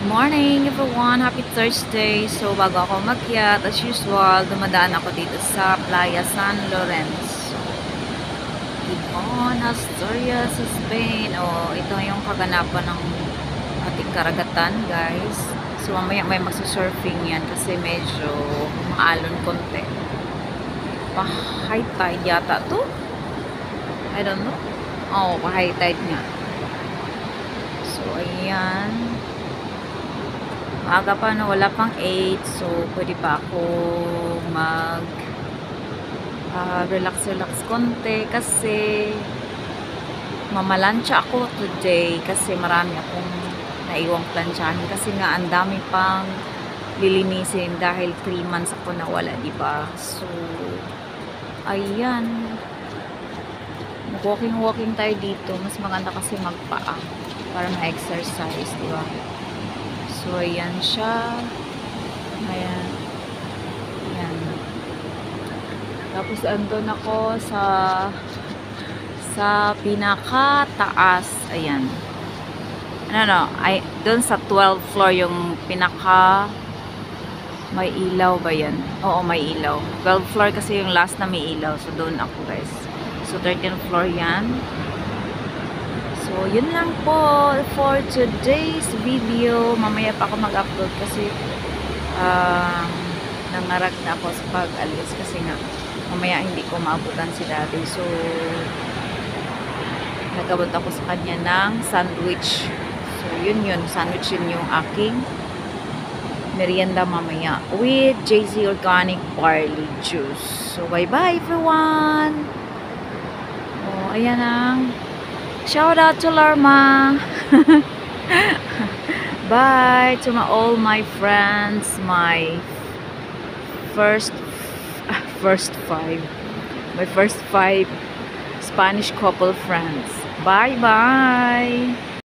Morning everyone! Happy Thursday! So bago ako makyat, as usual, dumadaan ako dito sa Playa San Lorenzo. Ibon, Asturias, sa Spain. Ito yung kaganapan ng ating karagatan, guys. So mamaya may magsusurfing yan kasi medyo maalon konti. Pa-high tide yata to? I don't know. Pa-high tide nga. So ayan. Maaga pa, no, wala pang 8, so pwede pa ako mag relax konti kasi mamalansya ako today kasi marami akong naiwang plansyahin kasi nga ang dami pang lilinisin dahil 3 months ako nawala, diba? So ayan, walking tayo dito. Mas maganda kasi magpaa para ma-exercise, diba? So, ayan siya. Ayan. Ayan. Tapos, andun ako sa pinaka-taas. Ayan. Doon sa 12th floor yung pinaka may ilaw ba yan? Oo, may ilaw. 12th floor kasi yung last na may ilaw. So, doon ako, guys. So, 13th floor yan. So, yun lang po for today's video. Mamaya pa ako mag-upload kasi nangarag na ako sa pag-alis kasi nga mamaya hindi ko maabutan si daddy. So, nagabot ako sa kanya ng sandwich. So, yun. Sandwich yun yung aking merienda mamaya with JZ Organic Barley Juice. So, bye-bye everyone! Ayan ang shout out to Larma. Bye to all my friends, my first five Spanish couple friends. Bye bye.